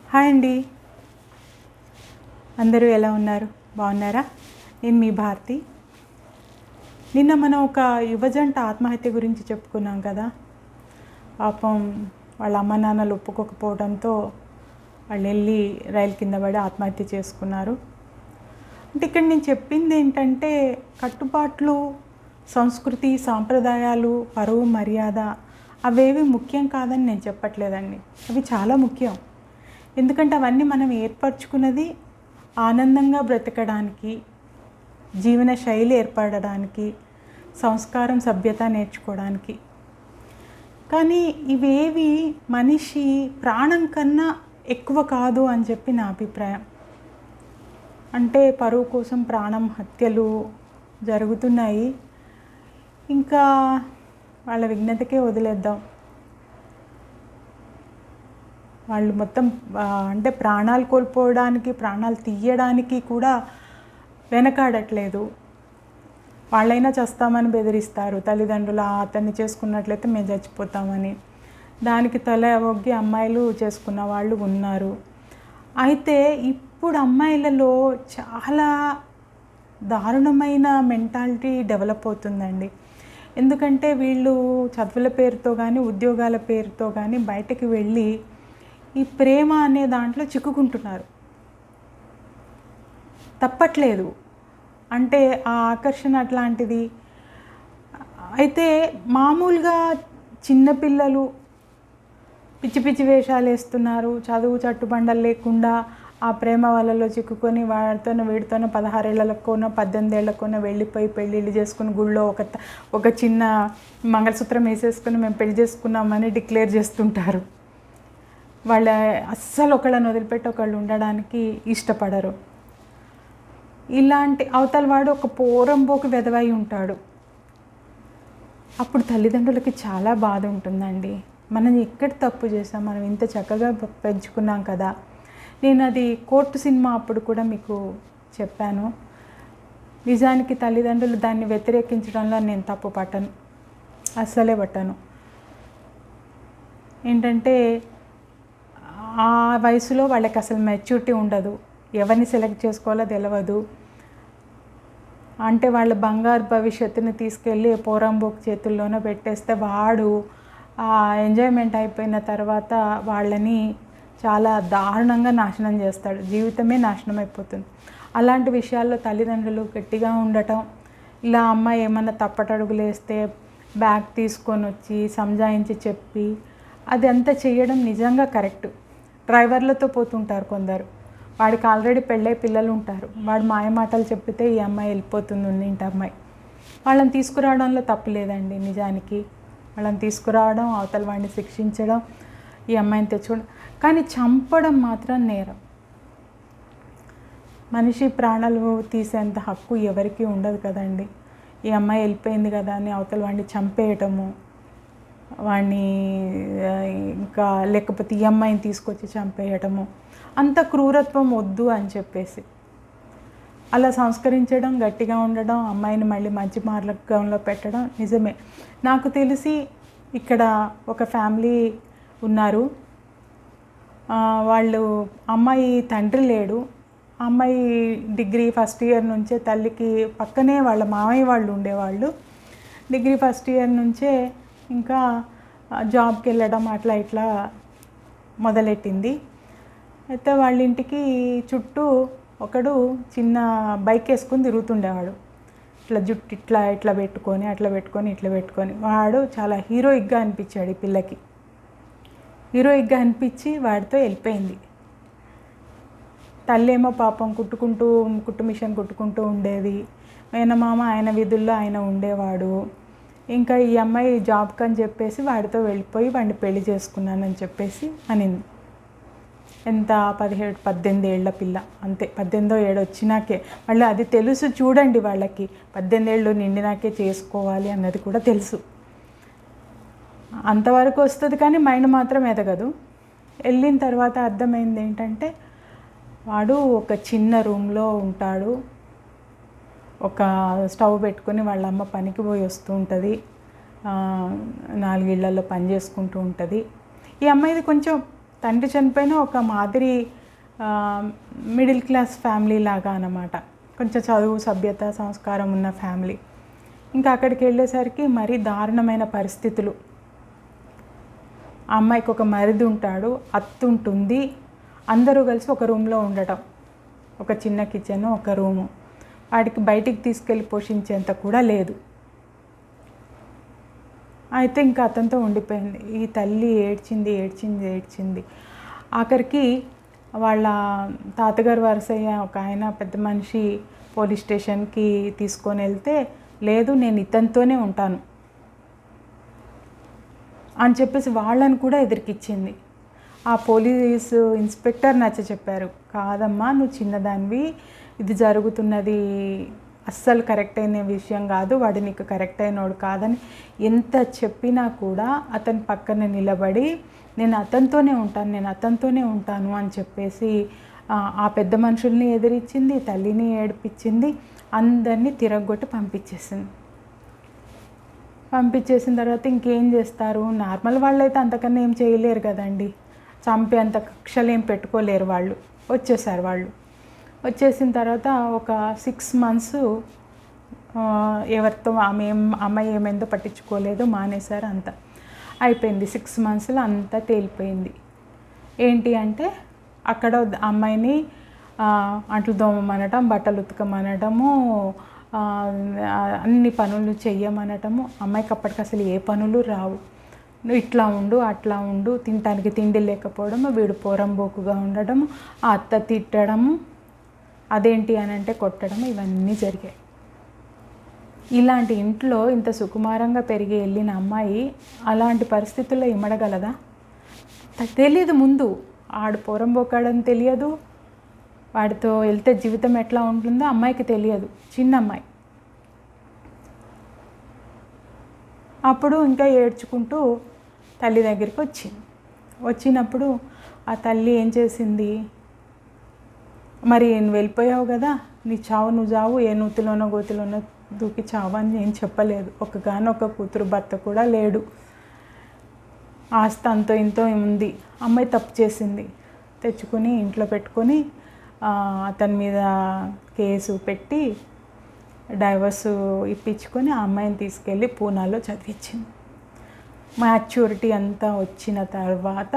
Hi అండి. అందరూ ఎలా ఉన్నారు? బాగున్నారా? నేను మీ భారతి. నిన్న మనం ఒక యువజంట ఆత్మహత్య గురించి చెప్పుకున్నాం కదా. పాపం వాళ్ళ అమ్మ నాన్నలు ఒప్పుకోకపోవడంతో వాళ్ళు వెళ్ళి రైలు కింద పడి ఆత్మహత్య చేసుకున్నారు. అంటే ఇక్కడ నేను చెప్పింది ఏంటంటే, కట్టుబాట్లు, సంస్కృతి, సాంప్రదాయాలు, పరువు, మర్యాద అవేవి ముఖ్యం కాదని నేను చెప్పట్లేదండి. అవి చాలా ముఖ్యం. ఎందుకంటే అవన్నీ మనం ఏర్పరచుకున్నది ఆనందంగా బ్రతకడానికి, జీవన శైలి ఏర్పడడానికి, సంస్కారం, సభ్యత నేర్చుకోవడానికి. కానీ ఇవేవి మనిషి ప్రాణం కన్నా ఎక్కువ కాదు అని చెప్పి నా అభిప్రాయం. అంటే పరువు కోసం ప్రాణం హత్యలు జరుగుతున్నాయి. ఇంకా వాళ్ళ విఘ్నతకే వదిలేద్దాం. వాళ్ళు మొత్తం అంటే ప్రాణాలు కోల్పోవడానికి, ప్రాణాలు తీయడానికి కూడా వెనకాడట్లేదు. వాళ్ళైనా చస్తామని బెదిరిస్తారు తల్లిదండ్రులు. అతన్ని చేసుకున్నట్లయితే మేము చచ్చిపోతామని. దానికి తల ఒగ్గి అమ్మాయిలు చేసుకున్న వాళ్ళు ఉన్నారు. అయితే ఇప్పుడు అమ్మాయిలలో చాలా దారుణమైన మెంటాలిటీ డెవలప్ అవుతుందండి. ఎందుకంటే వీళ్ళు చదువుల పేరుతో కానీ, ఉద్యోగాల పేరుతో కానీ బయటకు వెళ్ళి ఈ ప్రేమ అనే దాంట్లో చిక్కుకుంటున్నారు. తప్పట్లేదు, అంటే ఆ ఆకర్షణ అట్లాంటిది. అయితే మామూలుగా చిన్నపిల్లలు పిచ్చి పిచ్చి వేషాలు వేస్తున్నారు. చదువు చట్టుబండలు లేకుండా ఆ ప్రేమ వలలో చిక్కుకొని వీడితోనే 16 ఏళ్ళకోనో 18 ఏళ్ళకోనో వెళ్ళిపోయి పెళ్ళిళ్ళు చేసుకుని గుళ్ళో ఒక చిన్న మంగళసూత్రం వేసేసుకుని మేము పెళ్లి చేసుకున్నామని డిక్లేర్ చేస్తుంటారు. వాళ్ళ అస్సలు ఒకళ్ళని వదిలిపెట్టి ఒకళ్ళు ఉండడానికి ఇష్టపడరు. ఇలాంటి అవతల వాడు ఒక పోరంబోకు వెధవై ఉంటాడు. అప్పుడు తల్లిదండ్రులకి చాలా బాధ ఉంటుందండి. మనం ఎక్కడ తప్పు చేసాం, మనం ఇంత చక్కగా పెంచుకున్నాం కదా. నేను అది కోర్టు సినిమా అప్పుడు కూడా మీకు చెప్పాను. నిజానికి తల్లిదండ్రులు దాన్ని వ్యతిరేకించడంలో నేను తప్పు పట్టను, అస్సలే పట్టను. ఏంటంటే ఆ వయసులో వాళ్ళకి అసలు మెచ్యూరిటీ ఉండదు. ఎవరిని సెలెక్ట్ చేసుకోవాలో తెలియదు. అంటే వాళ్ళ బంగారు భవిష్యత్తుని తీసుకెళ్ళి పోరంబోకు చేతుల్లోనే పెట్టేస్తే వాడు ఆ ఎంజాయ్మెంట్ అయిపోయిన తర్వాత వాళ్ళని చాలా దారుణంగా నాశనం చేస్తాడు. జీవితమే నాశనం అయిపోతుంది. అలాంటి విషయాల్లో తల్లిదండ్రులు గట్టిగా ఉండటం, ఇలా అమ్మాయి ఏమన్నా తప్పటడుగులు వేస్తే బ్యాగ్ తీసుకొని వచ్చి సంజాయించి చెప్పి అది అంతా చేయడం నిజంగా కరెక్ట్. డ్రైవర్లతో పోతుంటారు కొందరు. వాడికి ఆల్రెడీ పెళ్ళై పిల్లలు ఉంటారు. వాడు మాయమాటలు చెప్పితే ఈ అమ్మాయి వెళ్ళిపోతుంది, ఉన్నింటి అమ్మాయి. వాళ్ళని తీసుకురావడంలో తప్పు లేదండి. నిజానికి వాళ్ళని తీసుకురావడం, అవతల వాడిని శిక్షించడం, ఈ అమ్మాయిని తెచ్చుకోవడం. కానీ చంపడం మాత్రం నేరం. మనిషి ప్రాణాలు తీసేంత హక్కు ఎవరికీ ఉండదు కదండి. ఈ అమ్మాయి వెళ్ళిపోయింది కదా అని అవతల వాడిని చంపేయటము, వాడిని ఇంకా లేకపోతే ఈ అమ్మాయిని తీసుకొచ్చి చంపేయటము, అంత క్రూరత్వం వద్దు అని చెప్పేసి అలా సంస్కరించడం, గట్టిగా ఉండడం, అమ్మాయిని మళ్ళీ మంచి మార్గంలో పెట్టడం నిజమే. నాకు తెలిసి ఇక్కడ ఒక ఫ్యామిలీ ఉన్నారు. వాళ్ళు అమ్మాయి తండ్రి లేడు. అమ్మాయి డిగ్రీ ఫస్ట్ ఇయర్ నుంచే తల్లికి పక్కనే వాళ్ళ మామయ్య వాళ్ళు ఉండేవాళ్ళు. డిగ్రీ ఫస్ట్ ఇయర్ నుంచే ఇంకా జాబ్కి వెళ్ళడం అట్లా ఇట్లా మొదలెట్టింది. అయితే వాళ్ళ ఇంటికి చుట్టూ ఒకడు చిన్న బైక్ వేసుకొని తిరుగుతుండేవాడు. ఇట్లా జుట్టు ఇట్లా ఇట్లా పెట్టుకొని అట్లా పెట్టుకొని ఇట్లా పెట్టుకొని. వాడు చాలా హీరోయిక్గా అనిపించాడు ఈ పిల్లకి. హీరోయిక్గా అనిపించి వాడితో వెళ్ళిపోయింది. తల్లేమో పాపం కుట్టు మిషన్ కుట్టుకుంటూ ఉండేది. మేనమామ ఆయన విధుల్లో ఆయన ఉండేవాడు. ఇంకా ఈ అమ్మాయి జాబ్కి అని చెప్పేసి వాడితో వెళ్ళిపోయి వాడిని పెళ్లి చేసుకున్నానని చెప్పేసి అనింది. ఎంత 17-18 ఏళ్ల పిల్ల, అంతే. 18 ఏడు వచ్చినాకే, మళ్ళీ అది తెలుసు చూడండి వాళ్ళకి. 18 ఏళ్ళు నిండినాకే చేసుకోవాలి అన్నది కూడా తెలుసు. అంతవరకు వస్తుంది కానీ మైండ్ మాత్రం ఎదగదు. వెళ్ళిన తర్వాత అర్థమైంది ఏంటంటే, వాడు ఒక చిన్న రూమ్లో ఉంటాడు. ఒక స్టవ్ పెట్టుకొని వాళ్ళ అమ్మ పనికి పోయి వస్తూ ఉంటుంది. 4 ఇళ్లలో పని చేసుకుంటూ ఉంటుంది. ఈ అమ్మాయిది కొంచెం తండ్రి చనిపోయిన ఒక మాదిరి మిడిల్ క్లాస్ ఫ్యామిలీ లాగా అన్నమాట. కొంచెం చదువు, సభ్యత, సంస్కారం ఉన్న ఫ్యామిలీ. ఇంకా అక్కడికి వెళ్ళేసరికి మరీ దారుణమైన పరిస్థితులు. ఆ అమ్మాయికి ఒక మరిది ఉంటాడు, అత్త ఉంటుంది, అందరూ కలిసి ఒక రూమ్లో ఉండటం. ఒక చిన్న కిచెను, ఒక రూము. వాడికి బయటికి తీసుకెళ్ళి పోషించేంత కూడా లేదు. అయితే ఇంకా అతనితో ఉండిపోయింది. ఈ తల్లి ఏడ్చింది. ఆఖరికి వాళ్ళ తాతగారు వరసయ్య ఒక ఆయన పెద్ద మనిషి పోలీస్ స్టేషన్కి తీసుకొని వెళ్తే, లేదు నేను ఇతనితోనే ఉంటాను అని చెప్పేసి వాళ్ళని కూడా ఎదిరికిచ్చింది. ఆ పోలీసు ఇన్స్పెక్టర్ చెప్పారు, కాదమ్మా నువ్వు చిన్నదానివి, ఇది జరుగుతున్నది అస్సలు కరెక్ట్ అయిన విషయం కాదు, వాడు నీకు కరెక్ట్ అయినోడు కాదని ఎంత చెప్పినా కూడా అతని పక్కన నిలబడి నేను అతనితోనే ఉంటాను అని చెప్పేసి ఆ పెద్ద మనుషుల్ని ఎదిరించింది, తల్లిని ఏడిపించింది, అందరినీ తిరగొట్టి పంపించేసిన తర్వాత ఇంకేం చేస్తారు? నార్మల్ వాళ్ళు అయితే అంతకన్నా ఏం చేయలేరు కదండి. చంపే అంత కక్షలు ఏం పెట్టుకోలేరు వాళ్ళు. వచ్చేసిన తర్వాత ఒక 6 months ఎవరితో అమ్మాయి ఏమైందో పట్టించుకోలేదు, మానేశారు, అంతా అయిపోయింది. 6 monthsలో అంతా తేలిపోయింది. ఏంటి అంటే అక్కడ అమ్మాయిని అంట్లు తోమమనటం, బట్టలు ఉతకమనటము, అన్ని పనులు చెయ్యమనటము. అమ్మాయికి అప్పటికి అసలు ఏ పనులు రావు. నువ్వు ఇట్లా ఉండు, అట్లా ఉండు, తినటానికి తిండి లేకపోవడము, వీడు పోరంబోకుగా ఉండడము, ఆ అత్త తిట్టడము, అదేంటి అని అంటే కొట్టడము, ఇవన్నీ జరిగాయి. ఇలాంటి ఇంట్లో ఇంత సుకుమారంగా పెరిగి వెళ్ళిన అమ్మాయి అలాంటి పరిస్థితుల్లో ఇమడగలదా? తెలియదు ముందు. ఆడు పోరంబోకాడని తెలియదు, వాడితో వెళ్తే జీవితం ఎట్లా ఉంటుందో అమ్మాయికి తెలియదు, చిన్న అమ్మాయి. అప్పుడు ఇంకా ఏడ్చుకుంటూ తల్లి దగ్గరికి వచ్చినప్పుడు ఆ తల్లి ఏం చేసింది, మరి నువ్వు వెళ్ళిపోయావు కదా, నీ చావు నువ్వు చావు, ఏ నూతిలోనో గోతిలోనో దూకి చావు అని ఏం చెప్పలేదు. ఒకగానొక కూతురు, భర్త కూడా లేడు, ఆస్తి అంతో ఇంతో ఉంది. అమ్మాయి తప్పు చేసింది, తెచ్చుకొని ఇంట్లో పెట్టుకొని అతని మీద కేసు పెట్టి డైవర్సు ఇప్పించుకొని ఆ అమ్మాయిని తీసుకెళ్ళి పూనాలో చదివించింది. మ్యాచ్యూరిటీ అంతా వచ్చిన తర్వాత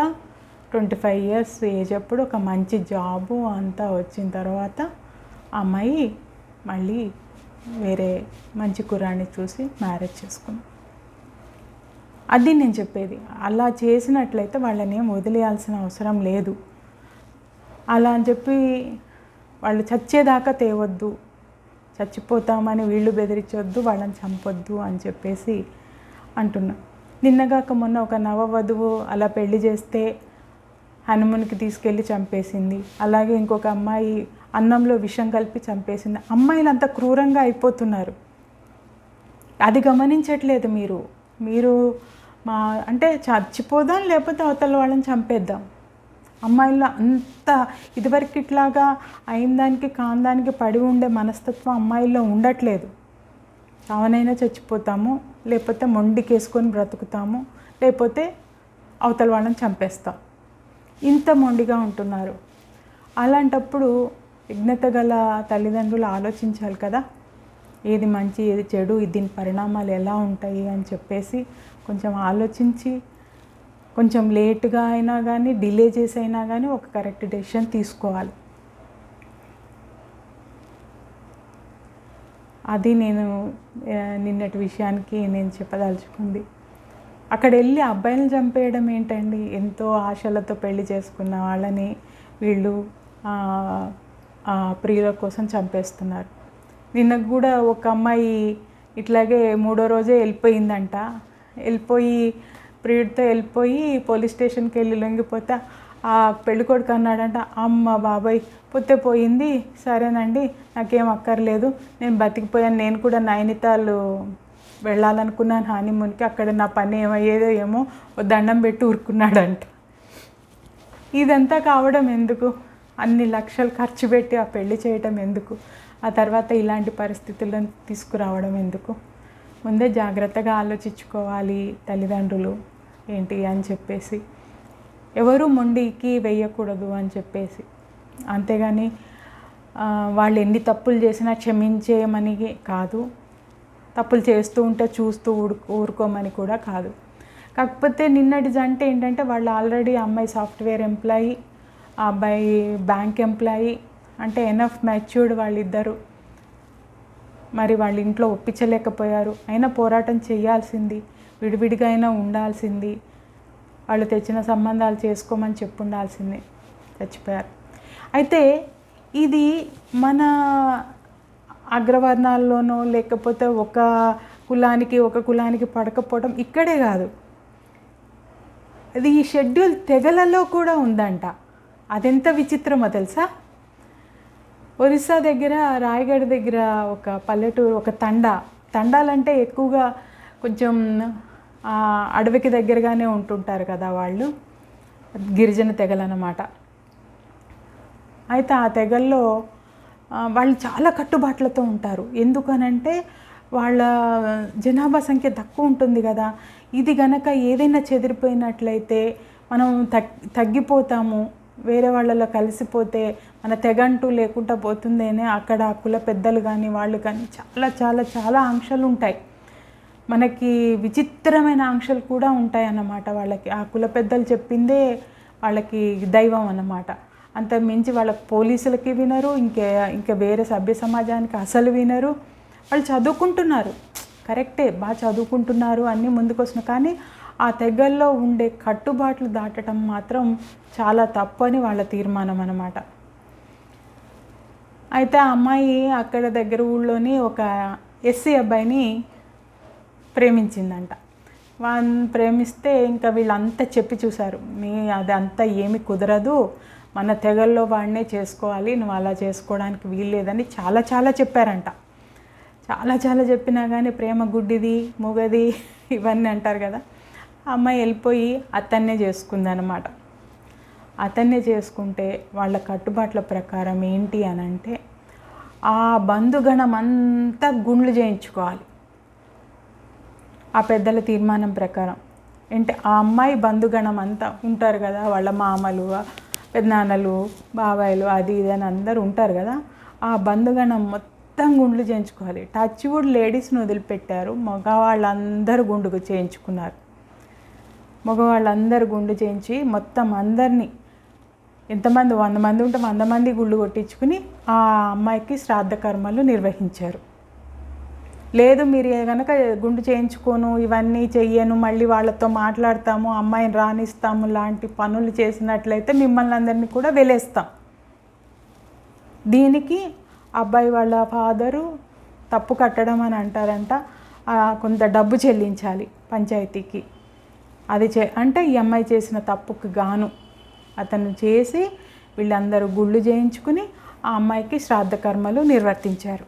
25 years ఏజ్ అప్పుడు ఒక మంచి జాబు అంతా వచ్చిన తర్వాత అమ్మాయి మళ్ళీ వేరే మంచి కుర్రాన్ని చూసి మ్యారేజ్ చేసుకుంది. అది నేను చెప్పేది. అలా చేసినట్లయితే వాళ్ళని ఏం వదిలేయాల్సిన అవసరం లేదు. అలా అని చెప్పి వాళ్ళు చచ్చేదాకా తేవద్దు, చచ్చిపోతామని వీళ్ళు బెదిరించొద్దు, వాళ్ళని చంపొద్దు అని చెప్పేసి అంటున్నా. నిన్నగాక మొన్న ఒక నవవధువు అలా పెళ్లి చేస్తే హనుమూన్కి తీసుకెళ్ళి చంపేసింది. అలాగే ఇంకొక అమ్మాయి అన్నంలో విషం కలిపి చంపేసింది. అమ్మాయిలు అంత క్రూరంగా అయిపోతున్నారు, అది గమనించట్లేదు మీరు అంటే చచ్చిపోదాం, లేకపోతే అవతల వాళ్ళని చంపేద్దాం. అమ్మాయిల్లో అంత ఇదివరకు ఇట్లాగా అయిన దానికి కాని దానికి పడి ఉండే మనస్తత్వం అమ్మాయిల్లో ఉండట్లేదు. చావనైనా చచ్చిపోతాము, లేకపోతే మొండికేసుకొని బ్రతుకుతాము, లేకపోతే అవతల వాళ్ళని చంపేస్తాం, ఇంత మొండిగా ఉంటున్నారు. అలాంటప్పుడు విఘ్నత గల తల్లిదండ్రులు ఆలోచించాలి కదా, ఏది మంచి ఏది చెడు, దీని పరిణామాలు ఎలా ఉంటాయి అని చెప్పేసి కొంచెం ఆలోచించి కొంచెం లేట్గా అయినా కానీ డిలే చేసి అయినా కానీ ఒక కరెక్ట్ డెసిషన్ తీసుకోవాలి. అది నేను నిన్నటి విషయానికి నేను చెప్పదలుచుకుంది. అక్కడ వెళ్ళి అబ్బాయిలను చంపేయడం ఏంటండి? ఎంతో ఆశలతో పెళ్లి చేసుకున్న వాళ్ళని వీళ్ళు ప్రియుల కోసం చంపేస్తున్నారు. నిన్న కూడా ఒక అమ్మాయి ఇట్లాగే 3వ రోజే వెళ్ళిపోయిందంట. ప్రియుడితో వెళ్ళిపోయి పోలీస్ స్టేషన్కి వెళ్ళి లొంగిపోతే ఆ పెళ్ళికొడుకు అన్నాడంట, అమ్మ బాబాయ్ పోతే పోయింది, సరేనండి నాకేం అక్కర్లేదు, నేను బతికిపోయాను, నేను కూడా నైనితాల్ వెళ్ళాలనుకున్నాను హనీమూన్కి, అక్కడ నా పని ఏమయ్యేదో ఏమో దండం పెట్టి ఊరుకున్నాడంట. ఇదంతా కావడం ఎందుకు? అన్ని లక్షలు ఖర్చు పెట్టి ఆ పెళ్లి చేయటం ఎందుకు? ఆ తర్వాత ఇలాంటి పరిస్థితులను తీసుకురావడం ఎందుకు? ముందే జాగ్రత్తగా ఆలోచించుకోవాలి తల్లిదండ్రులు ఏంటి అని చెప్పేసి. ఎవరు మొండికి వేయకూడదు అని చెప్పేసి. అంతేగాని వాళ్ళు ఎన్ని తప్పులు చేసినా క్షమించేయమని కాదు, తప్పులు చేస్తూ ఉంటే చూస్తూ ఊరుకోమని కూడా కాదు. కాకపోతే నిన్నటి జంట ఏంటంటే వాళ్ళు ఆల్రెడీ అమ్మాయి సాఫ్ట్వేర్ ఎంప్లాయీ, ఆ అబ్బాయి బ్యాంక్ ఎంప్లాయీ, అంటే ఎనఫ్ మెచ్యూర్డ్ వాళ్ళిద్దరు. మరి వాళ్ళ ఇంట్లో ఒప్పించలేకపోయారు, అయినా పోరాటం చేయాల్సింది, విడివిడిగా అయినా ఉండాల్సింది, వాళ్ళు తెచ్చిన సంబంధాలు చేసుకోమని చెప్పుండాల్సింది, చచ్చిపోయారు. అయితే ఇది మన అగ్రవర్ణాల్లోనో లేకపోతే ఒక కులానికి పడకపోవడం ఇక్కడే కాదు, అది ఈ షెడ్యూల్ తెగలలో కూడా ఉందంట. అదెంత విచిత్రమో తెలుసా? ఒరిస్సా దగ్గర రాయగఢ్ దగ్గర ఒక పల్లెటూరు, ఒక తండాలంటే ఎక్కువగా కొంచెం అడవికి దగ్గరగానే ఉంటుంటారు కదా వాళ్ళు, గిరిజన తెగలన్నమాట. అయితే ఆ తెగల్లో వాళ్ళు చాలా కట్టుబాట్లతో ఉంటారు. ఎందుకనంటే వాళ్ళ జనాభా సంఖ్య తక్కువ ఉంటుంది కదా. ఇది గనక ఏదైనా చెదిరిపోయినట్లయితే మనం తగ్గిపోతాము, వేరే వాళ్ళలో కలిసిపోతే మన తెగంటూ లేకుండా పోతుందేనే అక్కడ కుల పెద్దలు కానీ వాళ్ళు కానీ చాలా చాలా చాలా ఆంక్షలు ఉంటాయి. మనకి విచిత్రమైన ఆంక్షలు కూడా ఉంటాయి అన్నమాట. వాళ్ళకి ఆ కుల పెద్దలు చెప్పిందే వాళ్ళకి దైవం అన్నమాట. అంత మించి వాళ్ళకి పోలీసులకి వినరు, ఇంకా వేరే సభ్య సమాజానికి అసలు వినరు. వాళ్ళు చదువుకుంటున్నారు, కరెక్టే, బాగా చదువుకుంటున్నారు, అన్నీ ముందుకు వస్తున్నాయి. కానీ ఆ తెగల్లో ఉండే కట్టుబాట్లు దాటడం మాత్రం చాలా తప్పు అని వాళ్ళ తీర్మానం అన్నమాట. అయితే ఆ అమ్మాయి అక్కడ దగ్గర ఊళ్ళోని ఒక ఎస్సీ అబ్బాయిని ప్రేమించిందంట. వాళ్ళని ప్రేమిస్తే ఇంకా వీళ్ళంతా చెప్పి చూశారు, అది అంతా ఏమి కుదరదు, మన తెగల్లో వాడినే చేసుకోవాలి, నువ్వు అలా చేసుకోవడానికి వీల్లేదని చాలా చాలా చెప్పారంట. చాలా చాలా చెప్పినా కానీ ప్రేమ గుడ్డిది మూగది ఇవన్నీ అంటారు కదా. అమ్మాయి వెళ్ళిపోయి అతన్నే చేసుకుందనమాట. అతన్నే చేసుకుంటే వాళ్ళ కట్టుబాట్ల ప్రకారం ఏంటి అని అంటే ఆ బంధుగణం అంతా గుండ్లు చేయించుకోవాలి. ఆ పెద్దల తీర్మానం ప్రకారం అంటే ఆ అమ్మాయి బంధుగణం అంతా ఉంటారు కదా, వాళ్ళ మామలు, పెద్దనాన్నలు, బాబాయిలు, అది ఇది అని అందరూ ఉంటారు కదా. ఆ బంధుగణం మొత్తం గుండ్లు చేయించుకోవాలి. టచ్ వుడ్ లేడీస్ని వదిలిపెట్టారు, మగవాళ్ళందరూ గుండు చేయించుకున్నారు. మగవాళ్ళందరూ గుండు చేయించి మొత్తం అందరినీ, ఎంతమంది 100 మంది ఉంటే 100 మంది గుళ్ళు కొట్టించుకుని ఆ అమ్మాయికి శ్రాద్ధ కర్మలు నిర్వహించారు. లేదు మీరు కనుక గుండు చేయించుకోను, ఇవన్నీ చెయ్యను, మళ్ళీ వాళ్ళతో మాట్లాడతాము, అమ్మాయిని రానిస్తాము లాంటి పనులు చేసినట్లయితే మిమ్మల్ని అందరినీ కూడా వెలేస్తాం. దీనికి అబ్బాయి వాళ్ళ ఫాదరు తప్పు కట్టడం అని అంటారంట. కొంత డబ్బు చెల్లించాలి పంచాయతీకి. అది అంటే ఈ అమ్మాయి చేసిన తప్పుకు గాను అతను చేసి వీళ్ళందరూ గుళ్ళు చేయించుకుని ఆ అమ్మాయికి శ్రాద్ధ కర్మలు నిర్వర్తించారు.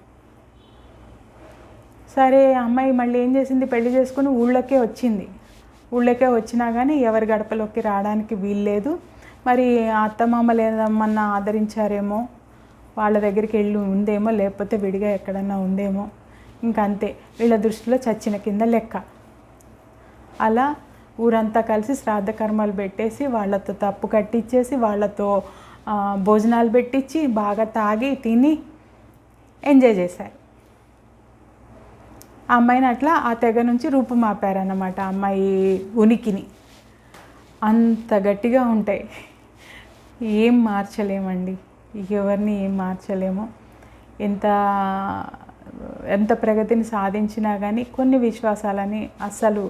సరే, అమ్మాయి మళ్ళీ ఏం చేసింది, పెళ్లి చేసుకుని ఊళ్ళోకే వచ్చింది. ఊళ్ళోకే వచ్చినా కానీ ఎవరి గడపలోకి రావడానికి వీల్లేదు. మరి అత్తమామలు ఏమన్నా ఆదరించారేమో, వాళ్ళ దగ్గరికి వెళ్ళి ఉందేమో, లేకపోతే విడిగా ఎక్కడన్నా ఉందేమో, ఇంకంతే, వీళ్ళ దృష్టిలో చచ్చిన కింద లెక్క. అలా ఊరంతా కలిసి శ్రాద్ధ కర్మలు పెట్టేసి వాళ్ళతో తప్పు కట్టించేసి వాళ్ళతో భోజనాలు పెట్టించి బాగా తాగి తిని ఎంజాయ్ చేశారు. ఆ అమ్మాయిని అట్లా ఆ తెగ నుంచి రూపుమాపారన్నమాట. అమ్మాయి ఉనికిని అంత గట్టిగా ఉంటాయి, ఏం మార్చలేమండి, ఎవరిని ఏం మార్చలేము. ఎంత ప్రగతిని సాధించినా కానీ కొన్ని విశ్వాసాలని అస్సలు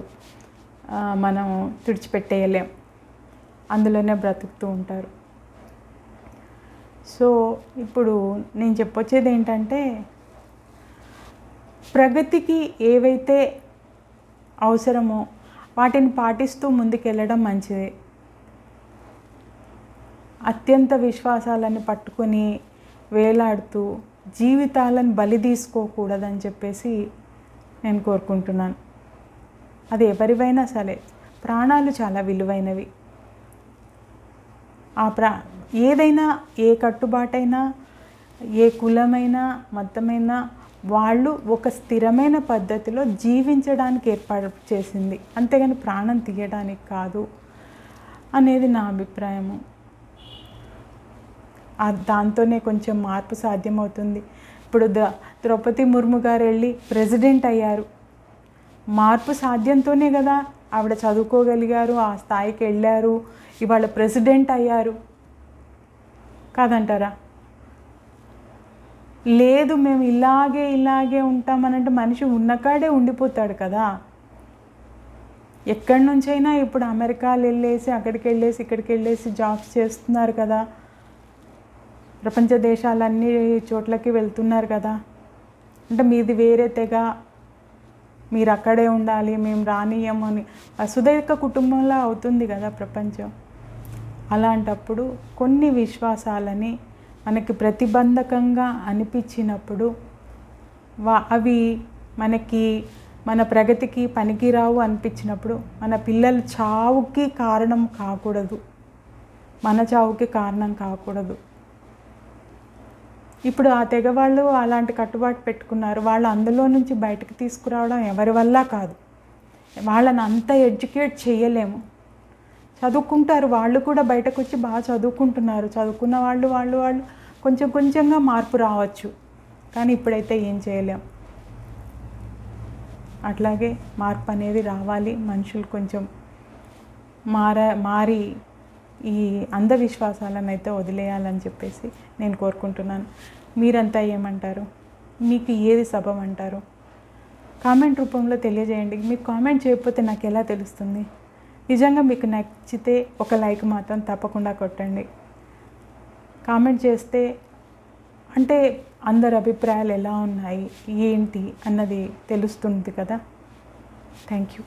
మనం తుడిచిపెట్టేయలేం, అందులోనే బ్రతుకుతూ ఉంటారు. సో ఇప్పుడు నేను చెప్పొచ్చేది ఏంటంటే, ప్రగతికి ఏవైతే అవసరమో వాటిని పాటిస్తూ ముందుకెళ్ళడం మంచిది. అత్యంత విశ్వాసాలను పట్టుకొని వేలాడుతూ జీవితాలను బలి తీసుకోకూడదని చెప్పేసి నేను కోరుకుంటున్నాను. అది ఎవరివైనా సరే, ప్రాణాలు చాలా విలువైనవి. ఏదైనా, ఏ కట్టుబాటైనా, ఏ కులమైనా, మతమైనా వాళ్ళు ఒక స్థిరమైన పద్ధతిలో జీవించడానికి ఏర్పాటు చేసింది, అంతేగాని ప్రాణం తీయడానికి కాదు. అనేది నా అభిప్రాయము. దాంతోనే కొంచెం మార్పు సాధ్యమవుతుంది. ఇప్పుడు ద్రౌపది ముర్ము గారు వెళ్ళి ప్రెసిడెంట్ అయ్యారు. మార్పు సాధ్యంతోనే కదా ఆవిడ చదువుకోగలిగారు, ఆ స్థాయికి వెళ్ళారు, ఇవాళ ప్రెసిడెంట్ అయ్యారు కాదంటారా? లేదు మేము ఇలాగే ఉంటామనంటే మనిషి ఉన్నకాడే ఉండిపోతాడు కదా. ఎక్కడి నుంచైనా ఇప్పుడు అమెరికాలు వెళ్ళేసి అక్కడికి వెళ్ళేసి ఇక్కడికి వెళ్ళేసి జాబ్స్ చేస్తున్నారు కదా, ప్రపంచ దేశాలన్నీ చోట్లకి వెళ్తున్నారు కదా. అంటే మీది వేరే తెగ, మీరు అక్కడే ఉండాలి, మేము రానియము అని వసుదైక కుటుంబంలో అవుతుంది కదా ప్రపంచం. అలాంటప్పుడు కొన్ని విశ్వాసాలని మనకి ప్రతిబంధకంగా అనిపించినప్పుడు అవి మనకి మన ప్రగతికి పనికిరావు అనిపించినప్పుడు మన పిల్లల చావుకి కారణం కాకూడదు, మన చావుకి కారణం కాకూడదు. ఇప్పుడు ఆ తెగ వాళ్ళు అలాంటి కట్టుబాటు పెట్టుకున్నారు. వాళ్ళు అందులో నుంచి బయటకు తీసుకురావడం ఎవరి వల్ల కాదు. వాళ్ళని అంత ఎడ్యుకేట్ చేయలేము. చదువుకుంటారు, వాళ్ళు కూడా బయటకు వచ్చి బాగా చదువుకుంటున్నారు. చదువుకున్న వాళ్ళు కొంచెంగా మార్పు రావచ్చు, కానీ ఇప్పుడైతే ఏం చేయలేం. అట్లాగే మార్పు అనేది రావాలి. మనుషులు కొంచెం మారి ఈ అంధవిశ్వాసాలను అయితే వదిలేయాలని చెప్పేసి నేను కోరుకుంటున్నాను. మీరంతా ఏమంటారు? మీకు ఏది సబబం అంటారు? కామెంట్ రూపంలో తెలియజేయండి. మీకు కామెంట్ చేయకపోతే నాకు ఎలా తెలుస్తుంది? నిజంగా మీకు నచ్చితే ఒక లైక్ మాత్రం తప్పకుండా కొట్టండి. కామెంట్ చేస్తే అంటే అందరి అభిప్రాయాలు ఎలా ఉన్నాయి ఏంటి అన్నది తెలుస్తుంది కదా. Thank you.